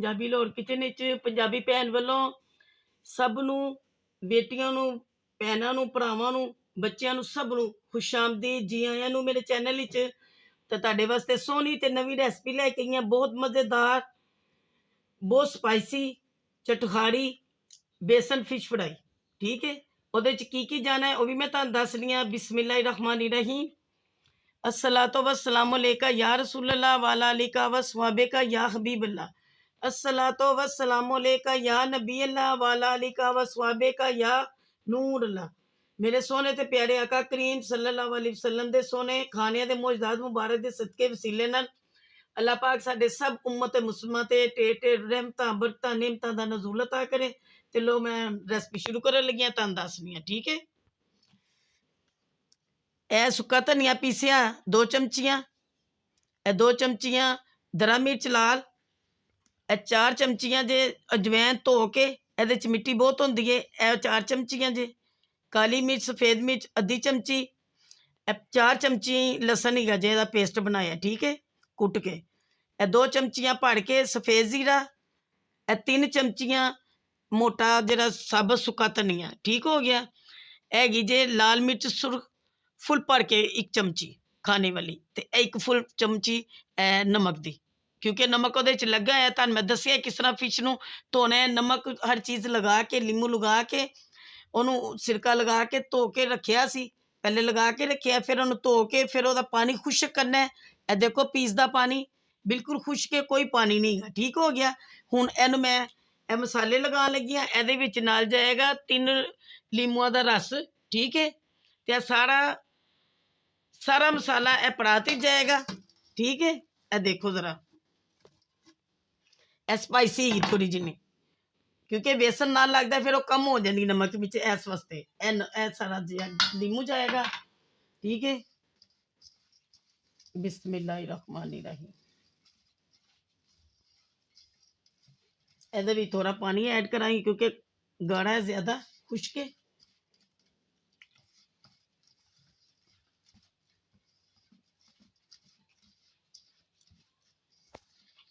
Punjabi Lahore kitchen विच पंजाबी भैन वालों सब नूं बेटियां नूं भैनां नूं भरावां नूं बच्चियां नूं सब नूं खुश आमदीद जी आयां नूं मेरे चैनल विच। ते तुहाडे वास्ते सोहनी ते नवीं रेसिपी लैके आई हां, बहुत मज़ेदार, बहुत स्पाइसी चटखारी बेसन फिश फ्राई। ठीक है, ਉਹਦੇ ਚ ਕੀ ਜਾਣਾ है वह भी मैं तुहानूं दस रही हां। बिस्मिल्लाहिर्रहमानिर्रहीम। अस्सलातु वस्सलामु अलैका या रसूलल्लाह वाला अलिका वस्वाबिका या हबीबल्लाह। अस्सलातु वस्सलामु अलैका या नबी अल्लाह वाला अलिका वस्वाबिका या नूर अल्लाह। मेरे सोने ते प्यारे आका करीम सल्लल्लाहु अलैहि वसल्लम दे सोने खाने दे मौजूदात मुबारक दे सदके वसीले नाल अल्लाह पाक साडे सब उम्मत मुसलमान ते ढेर रहमतां बरकतां नेमतां दा नज़ूल अता करे। ते लो मैं रेसिपी शुरू करन लगी हां, तुहानूं दसनी हां। ठीक है, ए सुक्का धनिया पीसिया 2 चमचियां, ए 2 चमचियां दरा मिर्च लाल, ए 4 चमचियां जे अजवैन धो के एदे च मिट्टी बहुत होंदी है, ए 4 चमचियां जे काली मिर्च सफेद मिर्च अद्धी चमची, ए 4 चमची लसन ही जेदा पेस्ट बनाया। ठीक है, कुट के ए 2 चमचियां भड़ के सफेद जीरा, ए 3 चमचियां मोटा जरा साबत सुक्का धनिया। ठीक हो गया, हैगी जे लाल मिर्च सुरख फुल भर के 1 चमची खाने वाली, ते 1 फुल चमची नमक दी, क्योंकि नमक वो लगा है। तुहानूं मैं दसिया किस तरह फिश नूं धोना है। नमक हर चीज़ लगा के लीमू लगा के उन्होंने सिरका लगा के धो के रखिया सी, पहले लगा के रखिया, फिर उन्होंने धो के फिर वह पानी खुश्क करना है। ए देखो पीसदा पानी बिल्कुल खुश्क है, कोई पानी नहीं है। ठीक हो गया, हुण इहनूं मैं ए मसाले लगा लगी हाँ। एहदे विच नाल जाएगा 3 लीमुआं दा रस। ठीक है, ते सारा मसाला ए परात ही जाएगा। ठीक है, ए देखो जरा ए स्पाइसी ही थोड़ी जिनी, क्योंकि बेसन नाल लगता फिर वो कम हो जाती नमक विच, इस वास्ते ए सारा लीमू जाएगा। ठीक है, बिस्मिल्लाहिर्रहमानिर्रहीम। भी थोड़ा पानी ऐड कराएंगे क्योंकि गाढ़ा है ज्यादा खुश्क है।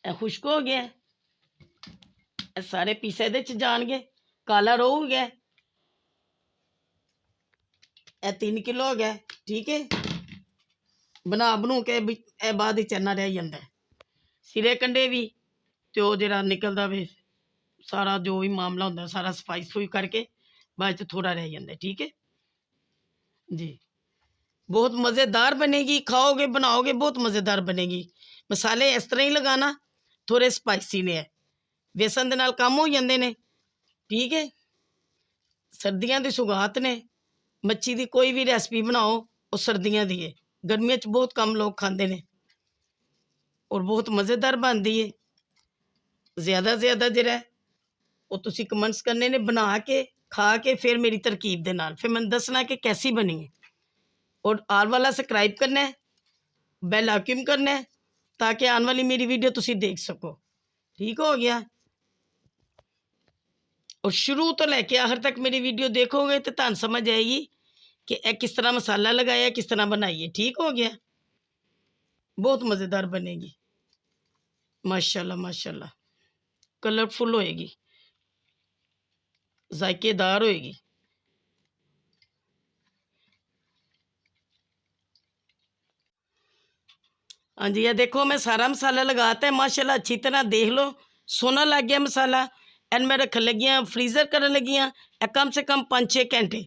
खुश्क हो गया, सारे पीस ए जाएंगे, काला रो हो गया, 3 किलो हो गया। ठीक है, बना बनू के ए बाद चना रह जाता है, सिरे कंडे भी तो जरा निकलता भी सारा जो भी मामला होता सारा सफाई सफूई करके बाद थोड़ा रह जाता है। ठीक है जी, बहुत मज़ेदार बनेगी, खाओगे बनाओगे बहुत मज़ेदार बनेगी। मसाले इस तरह ही लगाना, थोड़े स्पाइसी ने, बेसन दे नाल कम हो जाते हैं। ठीक है, सर्दियों की सुगात ने, मच्छी की कोई भी रेसिपी बनाओ वो सर्दियों की है, गर्मियों च बहुत कम लोग खाते हैं और बहुत मज़ेदार बनती है। ज़्यादा से ज़्यादा जरा वो तुसी कमेंट्स करने ने, बना के खा के फिर मेरी तरकीब दे नाल फिर मैंने दसना कि कैसी बनी है। और आल वाला सब्सक्राइब करना है, बेल आइकन करना है, ताकि आने वाली मेरी वीडियो तुसी देख सको। ठीक हो गया, और शुरू तो लैके आखिर तक मेरी वीडियो देखोगे तो तुहानूं समझ आएगी कि यह किस तरह मसाला लगाया, किस तरह बनाइए। ठीक हो गया, बहुत मज़ेदार बनेगी, माशाल्लाह माशाल्लाह, कलरफुल होएगी, जायकेदार होएगी। हाँ जी, ये देखो मैं सारा मसाला लगाता है माशाल्लाह, अच्छी तरह देख लो, सोना लग गया मसाला। एन मैं रखन लगी हाँ, फ्रीज़र करन लगी हाँ, कम से कम 5-6 घंटे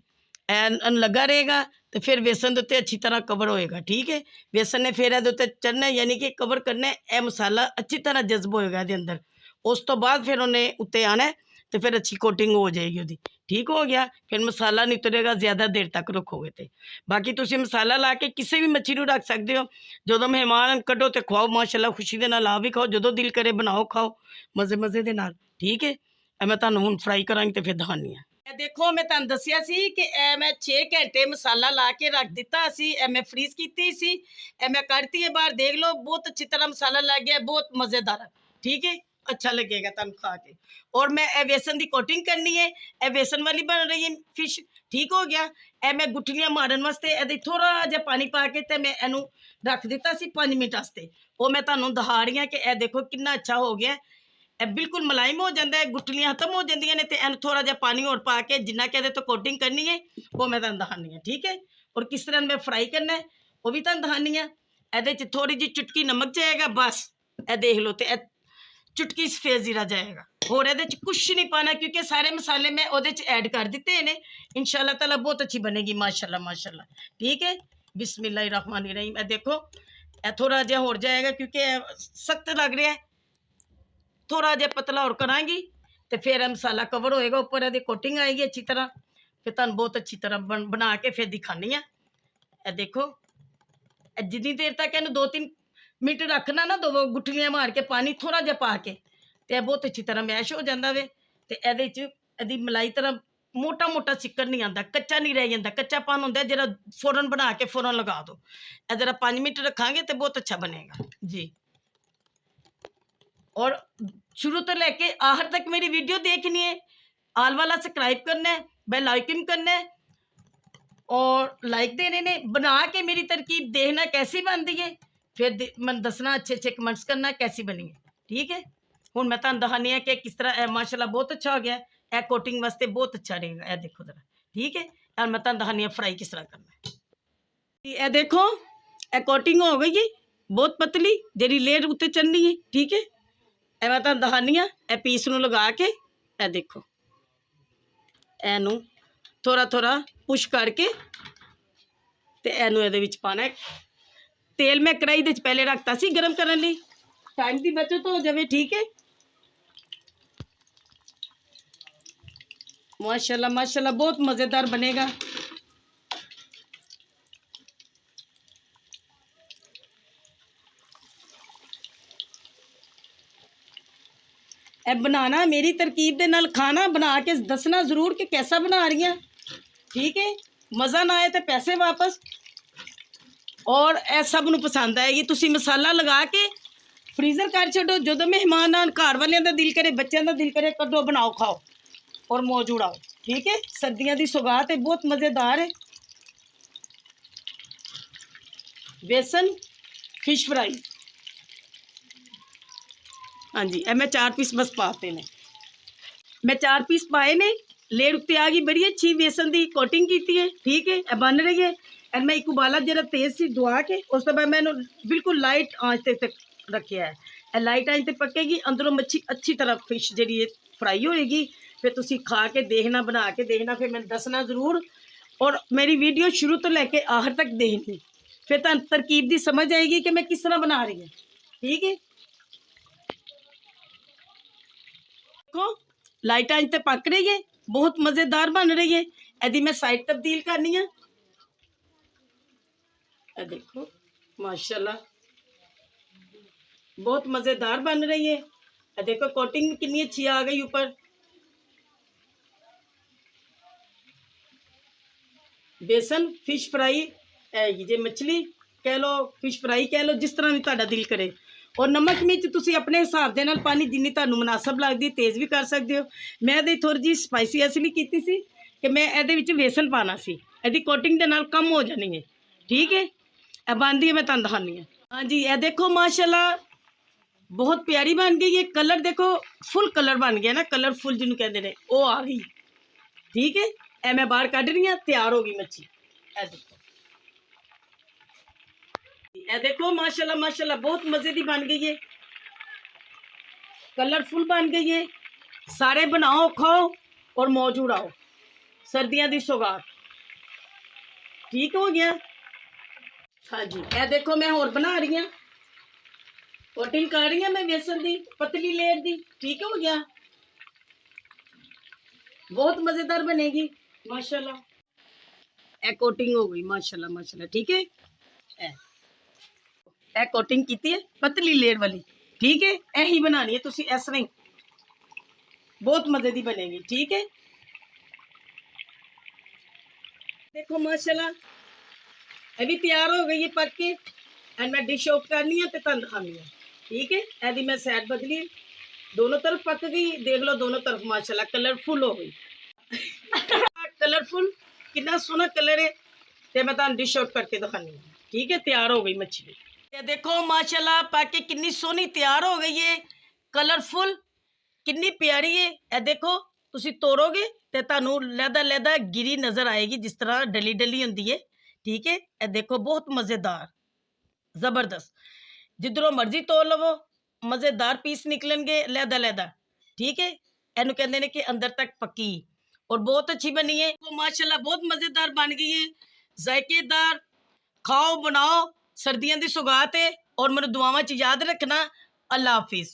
एन लगा रहेगा, तो फिर बेसन के उत्ते अच्छी तरह कवर होएगा। ठीक है, बेसन ने फिर ये चढ़ना, यानी कि कवर करना, यह मसाला अच्छी तरह जज्ब होएगा ये अंदर। उस तो बाद फिर उन्हें उत्ते आना है, तो फिर अच्छी कोटिंग हो जाएगी उसकी। ठीक हो गया, फिर मसाला नहीं उतरेगा ज़्यादा देर तक रखोगे तो। बाकी तुम मसाला ला के किसी भी मच्छी को रख सकते हो, जो मेहमान कटो तो खुआओ माशाल्लाह, खुशी के नाल आ भी खाओ, जो दिल करे बनाओ खाओ मज़े मज़े के नाल। ठीक है, मैं तुहानूं हुण फ्राई करांगी तो फिर दिखानी है। देखो मैं तुहानूं दस्सिया सी कि मैं 6 घंटे मसाला ला के रख दिता सी, मैं फ्रीज की सी, मैं कढ़ती है बाहर, देख लो बहुत अच्छी तरह मसाला लग गया, बहुत मज़ेदार। ठीक है, अच्छा लगेगा तुहानूं खा के। और मैं बेसन की कोटिंग करनी है, बेसन वाली बन रही है फिश। ठीक हो गया, मैं गुठलियां मारन वास्ते थोड़ा जहा पानी पा के ते मैं इनू रख दिता सी 5 मिनट वास्ते। वो मैं तुहानूं दिखा रही हाँ कि देखो कितना अच्छा हो गया। ਇਹ ਬਿਲਕੁਲ ਮੁਲਾਇਮ ਹੋ ਜਾਂਦਾ ਹੈ, ਗੁਠਲੀਆਂ ਖਤਮ ਹੋ ਜਾਂਦੀਆਂ ਨੇ। ਤੇ ਇਹਨੂੰ ਥੋੜਾ ਜਿਹਾ ਪਾਣੀ ਹੋਰ ਪਾ ਕੇ ਜਿੰਨਾ ਕਿ ਇਹਦੇ ਤੋਂ ਕੋਟਿੰਗ ਕਰਨੀ ਹੈ ਉਹ ਮੈਂ ਤੁਹਾਨੂੰ ਦਿਖਾਉਂਦੀ ਹਾਂ, ਠੀਕ ਹੈ। ਔਰ ਕਿਸ ਤਰ੍ਹਾਂ ਮੈਂ ਫਰਾਈ ਕਰਨਾ ਹੈ ਉਹ ਵੀ ਤੁਹਾਨੂੰ ਦਿਖਾਉਂਦੀ ਹਾਂ। ਇਹਦੇ 'ਚ ਥੋੜੀ ਜਿਹੀ ਚੁਟਕੀ ਨਮਕ ਜਾਏਗਾ, ਬਸ ਇਹ ਦੇਖ ਲਓ, ਤੇ ਇਹ ਚੁਟਕੀ ਸਫੇਦ ਜ਼ੀਰਾ ਜਾਏਗਾ। ਹੋਰ ਇਹਦੇ 'ਚ ਕੁਛ नहीं पाना, क्योंकि सारे मसाले मैं ਉਹਦੇ 'ਚ ऐड कर दिते हैं। इंशाल्लाह ताला बहुत अच्छी बनेगी, माशाल्लाह माशाल्लाह, ठीक है। बिस्मिल्लाहिर्रहमानिर्रहीम। ये देखो ये थोड़ा जिहा हो जाएगा क्योंकि सख्त लग रहा है, थोड़ा जिहा पतला और करांगी तो फिर मसाला कवर होएगा, ऊपर ये कोटिंग आएगी अच्छी तरह। फिर तुहानूं बहुत अच्छी तरह बना के फिर दिखानी है। ये देखो जितनी देर तक इहनूं 2-3 मिनट रखना ना, दो गुठलियां मार के पानी थोड़ा जिहा पा के, तो बहुत अच्छी तरह मैश हो जाता वे। तो ये मलाई तरह मोटा मोटा चिक्कड़ नहीं आता, कच्चा नहीं रह जाता। कच्चापन होंदा जरा फौरन बना के फौरन लगा दो। ये जरा 5 मिनट रखांगे तो बहुत अच्छा बनेगा जी। और शुरू तो लेके आखिर तक मेरी वीडियो देखनी है, आल वाला सब्सक्राइब करना है, बेल आइकन करना है और लाइक देने ने। बना के मेरी तरकीब देखना कैसी बनती है, फिर मैं दसना, अच्छे अच्छे कमेंट्स करना कैसी बनी है, ठीक है। हुण मैं तुहानूं दिखानी है कि किस तरह माशाल्लाह बहुत अच्छा हो गया। यह कोटिंग वास्ते बहुत अच्छा रहेगा, यह देखो जरा, ठीक है। और मैं तुहानूं दिखानी है फ्राई किस तरह करना है। यह देखो यह कोटिंग हो गई है बहुत पतली, जी लेयर उत्ते चढ़नी है, ठीक है। यह मैं तुहानूं दिखानी है, यह पीस नूं लगा के, यह देखो इहनूं थोड़ा थोड़ा पुश करके ते इहनूं इहदे विच पाना है। तेल मैं कढ़ाई दे पहले रखता सी गर्म करने लई, टाइम की बचत हो जाए, ठीक है। माशाल्लाह माशाल्लाह बहुत मज़ेदार बनेगा। ए बनाना मेरी तरकीब दे नाल, खाना बना के दसना जरूर कि कैसा बना रही हैं, ठीक है। मज़ा ना आए तो पैसे वापस। और ए सब नूं पसंद आएगी। तुसी मसाला लगा के फ्रीज़र कर छो, जो मेहमान आन, घर वालियां दा दिल करे, बच्चों का दिल करे, कड्डो बनाओ खाओ और मौज उड़ाओ, ठीक है। सर्दियों की सौगात है, बहुत मज़ेदार है। बेसन फिश फ्राई, हाँ जी, मैं 4 पीस बस पाते ने, मैं 4 पीस पाए ने। लेयर उत्ते आ गई, बड़ी अच्छी बेसन की कोटिंग की है, ठीक है। यह बन रही है। और मैं एक उबाला जरा तेज़ सी दुआ के उस तो बाद मैं बिल्कुल लाइट आंच तक रखिया है। लाइट आंच तक पकेगी, अंदरों मच्छी अच्छी तरह फिश जी फ्राई होएगी। फिर तुसी खा के देखना, बना के देखना, फिर मैंने दसना ज़रूर। और मेरी वीडियो शुरू तो लैके आखिर तक देखनी, फिर तुहानूं तरकीब की समझ आएगी कि मैं किस तरह बना रही हूँ, ठीक है। देखो लाइट आंच तक पक रही है, बहुत मज़ेदार बन रही है। यदि मैं साइड तब्दील करनी है, देखो माशाल्लाह बहुत मज़ेदार बन रही है। देखो कोटिंग कितनी अच्छी आ गई ऊपर। बेसन फिश फ्राई है, जे मछली कह लो, फिश फ्राई कह लो, जिस तरह भी तुहाडा दिल करे। और नमक मिर्च तुसी अपने हिसाब दे नाल पानी, जिन्नी तुहानूं मुनासब लगदी, तेज़ भी कर सकते हो। मैं इहदी थोड़ी जी स्पाइसी इसलिए कीती सी कि मैं इहदे विच बेसन पाना सी, इहदी कोटिंग दे नाल कम हो जानी है, ठीक है। यह बनती है, मैं तुहानूं दिखानी है। हाँ जी, यह देखो माशाल्लाह बहुत प्यारी बन गई है। कलर देखो फुल कलर बन गया ना, कलरफुल जिन्होंने कहते हैं वो आ गई, ठीक है। ए मैं बाहर कढ़ रही हूँ, तैयार हो गई मच्छी। ए देखो, ए देखो माशाल्लाह माशाल्लाह बहुत मज़े की बन गई है, कलरफुल बन गई है। सारे बनाओ, खाओ और मौज उड़ाओ, सर्दियों की सौगात, ठीक हो गया। हाँ जी, ए देखो मैं होर बना रही हूँ, कोटिंग कर रही हूँ मैं बेसन की पतली लेयर की, ठीक हो गया। बहुत मज़ेदार बनेगी माशाल्लाह। ए कोटिंग हो गई माशाल्लाह माशाल्लाह, ठीक है। ए कोटिंग की है पतली लेयर वाली, ठीक है। यही बनानी है तुसी इस तरह ही, बहुत मज़े की बनेगी, ठीक है। देखो माशाल्लाह ये भी तैयार हो गई है पक के। एंड मैं डिश आउट करनी है तो तुहानूं दिखानी है, ठीक है। यदि मैं साइड बदली, दोनों तरफ पक गई, देख लो दोनों तरफ माशाल्लाह कलरफुल हो गई। कलरफुल कितना सोहना कलर है, तो मैं तुहानूं डिश आउट करके दिखानी है, ठीक है। तैयार हो गई मछली, ये देखो माशाल्लाह पक के कितनी सोहनी तैयार हो गई है, कलरफुल। ਕਿੰਨੀ ਪਿਆਰੀ ਹੈ। ਇਹ ਦੇਖੋ ਤੁਸੀਂ ਤੋੜੋਗੇ ਤੇ ਤੁਹਾਨੂੰ ਲਹਿਦਾ ਗਿਰੀ ਨਜ਼ਰ ਆਏਗੀ, ਜਿਸ ਤਰ੍ਹਾਂ ਡਲੀ ਡਲੀ ਹੁੰਦੀ ਹੈ। ਠੀਕ ਹੈ, ਇਹ ਦੇਖੋ ਬਹੁਤ ਮਜ਼ੇਦਾਰ, ਜ਼ਬਰਦਸਤ। ਜਿੱਧਰੋਂ ਮਰਜ਼ੀ ਤੋੜ ਲਵੋ, ਮਜ਼ੇਦਾਰ ਪੀਸ ਨਿਕਲਣਗੇ ਲਹਿਦਾ। ਠੀਕ ਹੈ, ਇਹਨੂੰ ਕਹਿੰਦੇ ਨੇ ਕਿ ਅੰਦਰ ਤੱਕ ਪੱਕੀ, ਔਰ ਬਹੁਤ ਅੱਛੀ ਬਣੀ ਹੈ। ਉਹ ਮਾਸ਼ਾਅੱਲਾ ਬਹੁਤ ਮਜ਼ੇਦਾਰ ਬਣ ਗਈ ਹੈ, ਜ਼ਾਇਕੇਦਾਰ। ਖਾਓ ਬਣਾਓ, ਸਰਦੀਆਂ ਦੀ ਸੁਗਾਤ ਹੈ। ਔਰ ਮੈਨੂੰ ਦੁਆਵਾਂ 'ਚ ਯਾਦ ਰੱਖਣਾ। ਅੱਲਾ ਹਾਫਿਜ਼।